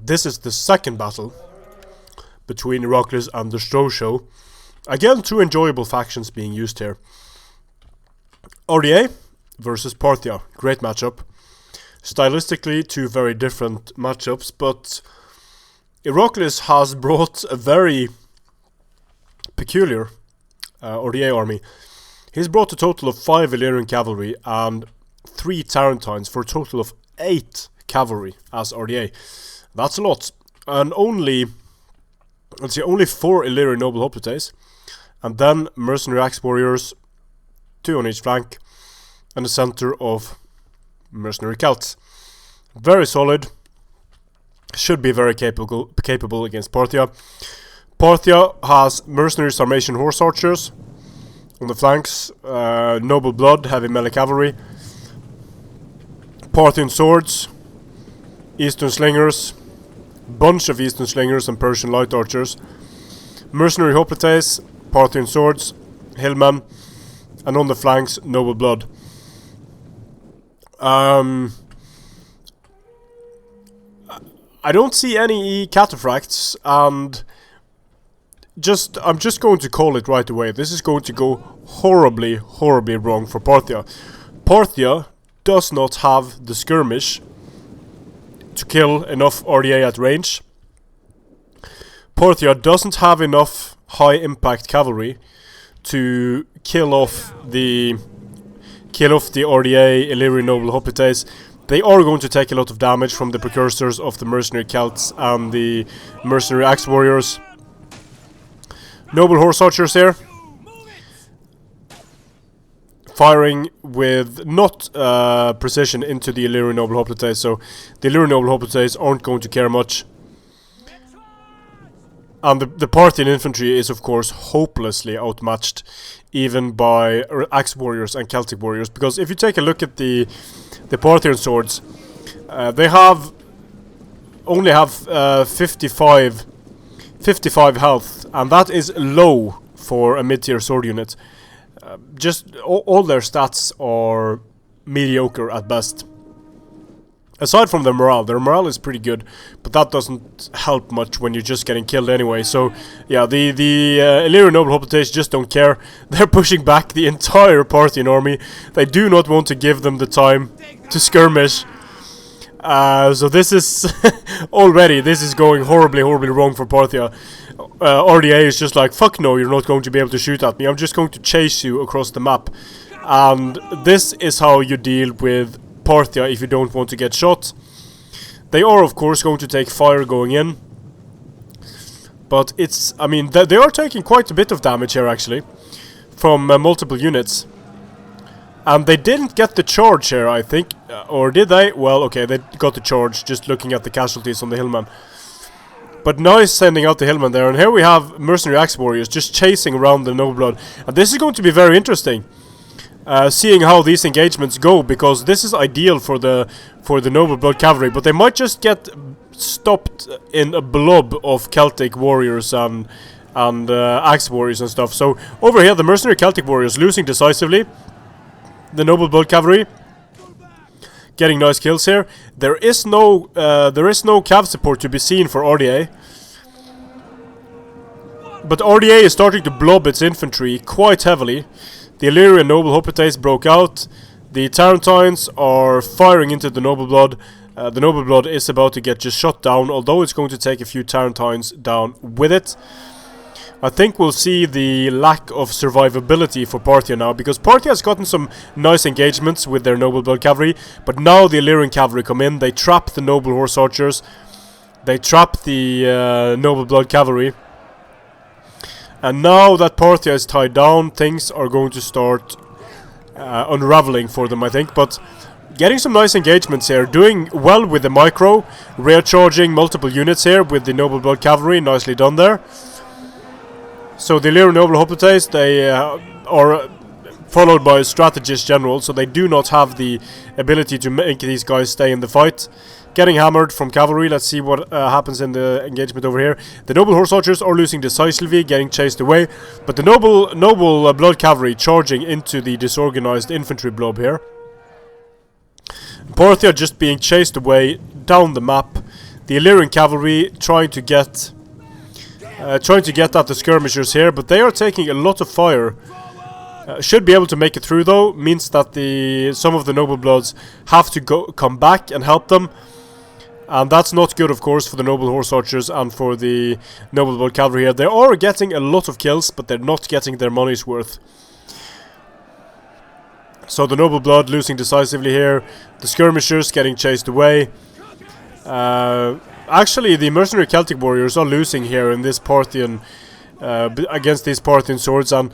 This is the second battle between Iraklis and the StroShow. Again, two enjoyable factions being used here. Ardiaei versus Parthia. Great matchup. Stylistically, two very different matchups, but Iraklis has brought a very peculiar Ardiaei army. He's brought a total of 5 Illyrian cavalry and 3 Tarentines for a total of 8 cavalry as Ardiaei. That's a lot. And only 4 Illyrian noble hoplites, and then mercenary axe warriors, 2 on each flank, and a center of mercenary Celts. Very solid. Should be very capable against Parthia. Parthia has mercenary Sarmatian horse archers on the flanks, noble blood, heavy melee cavalry, Parthian swords, Eastern slingers, bunch of Eastern slingers and Persian light archers, mercenary hoplites, Parthian swords, hillmen, and on the flanks, noble blood. I don't see any cataphracts, and I'm just going to call it right away. This is going to go horribly wrong for Parthia. Parthia does not have the skirmish to kill enough Ardiaei at range. Parthia doesn't have enough high impact cavalry to kill off the Ardiaei Illyrian noble hoplites. They are going to take a lot of damage from the precursors of the mercenary Celts and the mercenary axe warriors. Noble horse archers here, firing with not precision into the Illyrian noble hoplites, so the Illyrian noble hoplites aren't going to care much. And the Parthian infantry is of course hopelessly outmatched even by axe warriors and Celtic warriors, because if you take a look at the Parthian swords, they only have 55 health, and that is low for a mid-tier sword unit. Just all their stats are mediocre at best. Aside from their morale is pretty good, but that doesn't help much when you're just getting killed anyway. So yeah, the Illyrian noble hoplites just don't care. They're pushing back the entire Parthian army. They do not want to give them the time to skirmish. So this is already going horribly wrong for Parthia. Ardiaei is just like, fuck no, you're not going to be able to shoot at me. I'm just going to chase you across the map. And this is how you deal with Parthia if you don't want to get shot. They are of course going to take fire going in, but they are taking quite a bit of damage here actually from multiple units. And they didn't get the charge here, I think. Or did they? Well, okay, they got the charge just looking at the casualties on the hillman. But now he's sending out the hillman there, and here we have mercenary axe warriors just chasing around the noble blood. And this is going to be very interesting, seeing how these engagements go, because this is ideal for the noble blood cavalry, but they might just get stopped in a blob of Celtic warriors and axe warriors and stuff. So over here, the mercenary Celtic warriors losing decisively. The noble blood cavalry getting nice kills here. There is no cav support to be seen for Ardiaei, but Ardiaei is starting to blob its infantry quite heavily. The Illyrian noble hoplites broke out. The Tarentines are firing into the noble blood. The noble blood is about to get just shot down, although it's going to take a few Tarentines down with it. I think we'll see the lack of survivability for Parthia now, because Parthia has gotten some nice engagements with their noble blood cavalry, but now the Illyrian cavalry come in, they trap the noble horse archers, they trap the noble blood cavalry, and now that Parthia is tied down, things are going to start unraveling for them, I think. But getting some nice engagements here, doing well with the micro, rear charging multiple units here with the noble blood cavalry, nicely done there. So the Illyrian noble hoplites, they are followed by a strategist general, so they do not have the ability to make these guys stay in the fight. Getting hammered from cavalry. Let's see what happens in the engagement over here. The noble horse archers are losing decisively, getting chased away, but the noble blood cavalry charging into the disorganized infantry blob here. Parthia just being chased away down the map. The Illyrian cavalry trying to get at the skirmishers here, but they are taking a lot of fire. Should be able to make it through though. Means that some of the noble bloods have to come back and help them, and that's not good, of course, for the noble horse archers and for the noble blood cavalry here. They are getting a lot of kills, but they're not getting their money's worth. So the noble blood losing decisively here. The skirmishers getting chased away. Actually, the mercenary Celtic warriors are losing here in this Parthian. Against these Parthian swords, and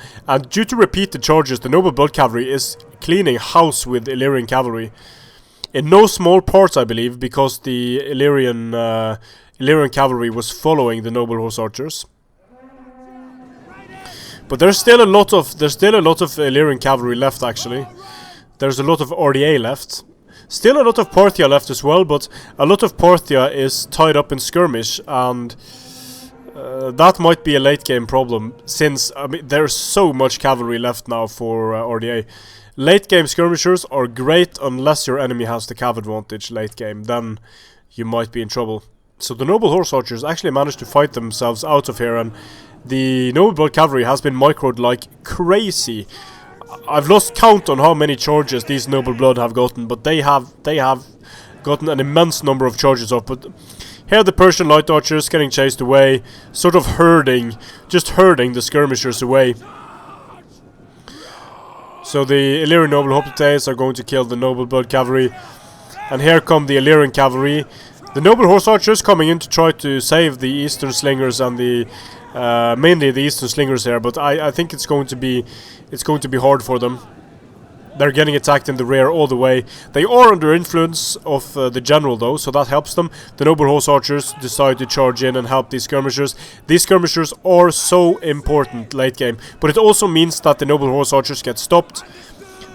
due to repeated charges, the noble blood cavalry is cleaning house with Illyrian cavalry. In no small part, I believe, because the Illyrian cavalry was following the noble horse archers. But there's still a lot of Illyrian cavalry left. Actually, there's a lot of Ardiaei left. Still a lot of Parthia left as well, but a lot of Parthia is tied up in skirmish, and that might be a late game problem, since there's so much cavalry left now for Ardiaei. Late game skirmishers are great unless your enemy has the cav advantage late game, then you might be in trouble. So the noble horse archers actually managed to fight themselves out of here, and the noble blood cavalry has been microed like crazy. I've lost count on how many charges these noble blood have gotten, but they have gotten an immense number of charges off. But here the Persian light archers getting chased away, sort of just herding the skirmishers away. So the Illyrian noble hoplites are going to kill the noble blood cavalry, and here come the Illyrian cavalry. The noble horse archers coming in to try to save the eastern slingers and the mainly the eastern slingers here, but I think it's going to be hard for them. They're getting attacked in the rear all the way. They are under influence of the general though, so that helps them. The noble horse archers decide to charge in and help these skirmishers. These skirmishers are so important late game, but it also means that the noble horse archers get stopped.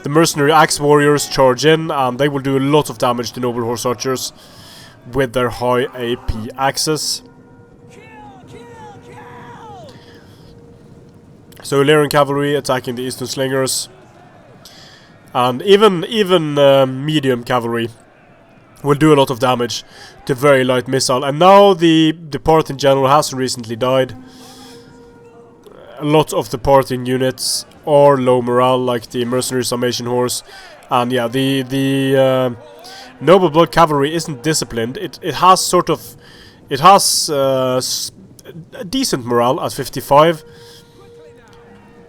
The mercenary axe warriors charge in, and they will do a lot of damage to noble horse archers with their high AP axes. So Illyrian cavalry attacking the eastern slingers. And even medium cavalry will do a lot of damage to very light missile. And now the Parthian general has recently died. A lot of the Parthian units are low morale, like the mercenary summation horse. And yeah, the noble blood cavalry isn't disciplined. It has a decent morale at 55.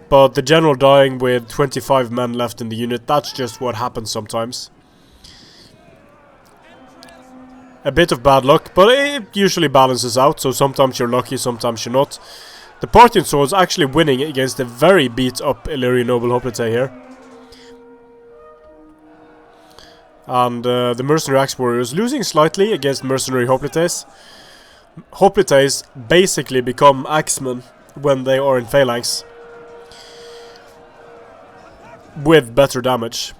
But the general dying with 25 men left in the unit, that's just what happens sometimes. A bit of bad luck, but it usually balances out, so sometimes you're lucky, sometimes you're not. The Parthian swords actually winning against a very beat up Illyrian noble hoplite here. And the mercenary axe warriors losing slightly against mercenary hoplites. Hoplites basically become axemen when they are in phalanx, with better damage.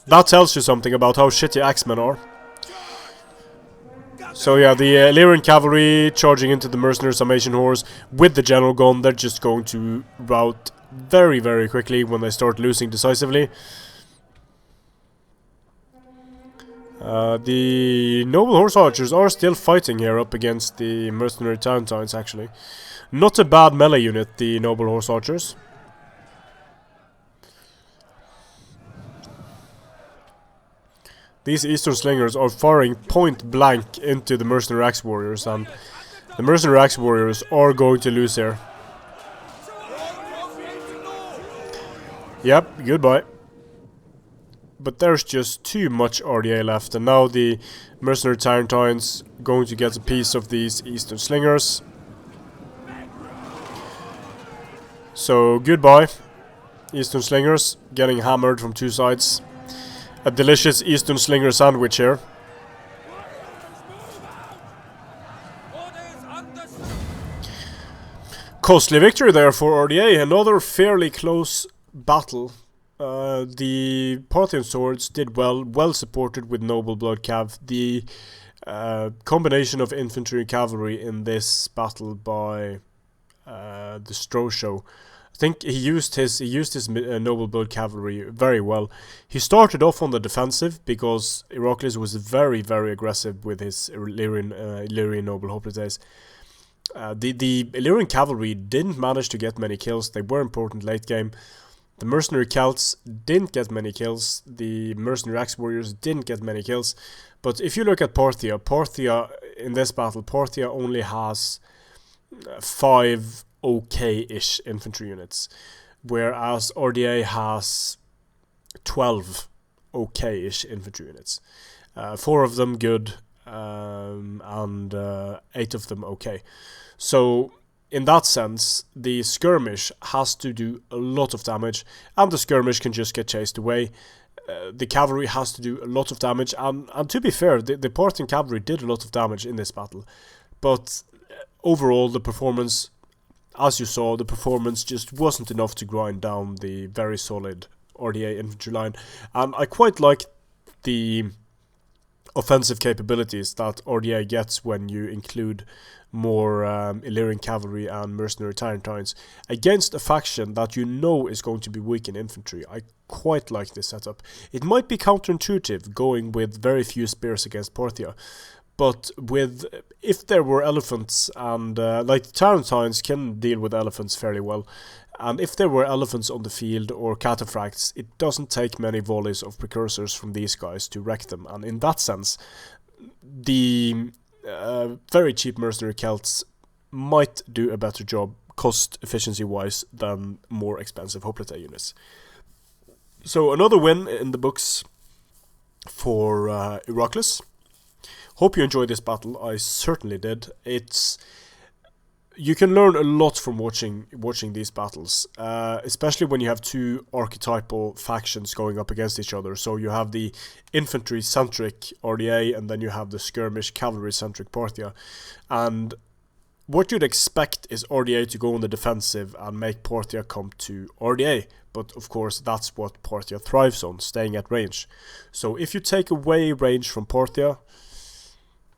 That tells you something about how shitty axemen are. So yeah, the Illyrian cavalry charging into the mercenary summation horse with the general gone. They're just going to rout very, very quickly when they start losing decisively. The noble horse archers are still fighting here up against the mercenary Tarentines actually. Not a bad melee unit, the noble horse archers. These eastern slingers are firing point blank into the mercenary axe warriors, and the mercenary axe warriors are going to lose here. Yep, goodbye. But there's just too much Ardiaei left, and now the mercenary Tarentines going to get a piece of these eastern slingers. So goodbye, eastern slingers, getting hammered from two sides. A delicious eastern slinger sandwich here. Costly victory there for Ardiaei. Another fairly close battle. The Parthian swords did well supported with noble blood cav. The combination of infantry and cavalry in this battle by the StroShow I think he used his noble build cavalry very well. He started off on the defensive because Iraklis was very, very aggressive with his Illyrian noble hoplites. The Illyrian cavalry didn't manage to get many kills. They were important late game. The mercenary Celts didn't get many kills. The mercenary axe warriors didn't get many kills. But if you look at Parthia in this battle, Parthia only has 5 okay-ish infantry units, whereas Ardiaei has 12 okay-ish infantry units. 4 of them good, and 8 of them okay. So in that sense, the skirmish has to do a lot of damage, and the skirmish can just get chased away. The cavalry has to do a lot of damage, and to be fair, the Parthian cavalry did a lot of damage in this battle. But overall, the performance, as you saw, the performance just wasn't enough to grind down the very solid Ardiaei infantry line. And I quite like the offensive capabilities that Ardiaei gets when you include more Illyrian cavalry and mercenary Tarentines against a faction that you know is going to be weak in infantry. I quite like this setup. It might be counterintuitive going with very few spears against Parthia, but if there were elephants, and like the Tarentines can deal with elephants fairly well, and if there were elephants on the field or cataphracts, it doesn't take many volleys of precursors from these guys to wreck them. And in that sense, the very cheap mercenary Celts might do a better job cost efficiency wise than more expensive hoplite units. So another win in the books for Iraklis. Hope you enjoyed this battle. I certainly did. You can learn a lot from watching these battles, especially when you have two archetypal factions going up against each other. So you have the infantry-centric Ardiaei, and then you have the skirmish cavalry-centric Parthia. And what you'd expect is Ardiaei to go on the defensive and make Parthia come to Ardiaei. But of course, that's what Parthia thrives on, staying at range. So if you take away range from Parthia,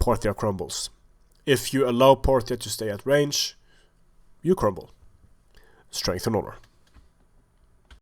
Parthia crumbles. If you allow Parthia to stay at range, you crumble. Strength and honor.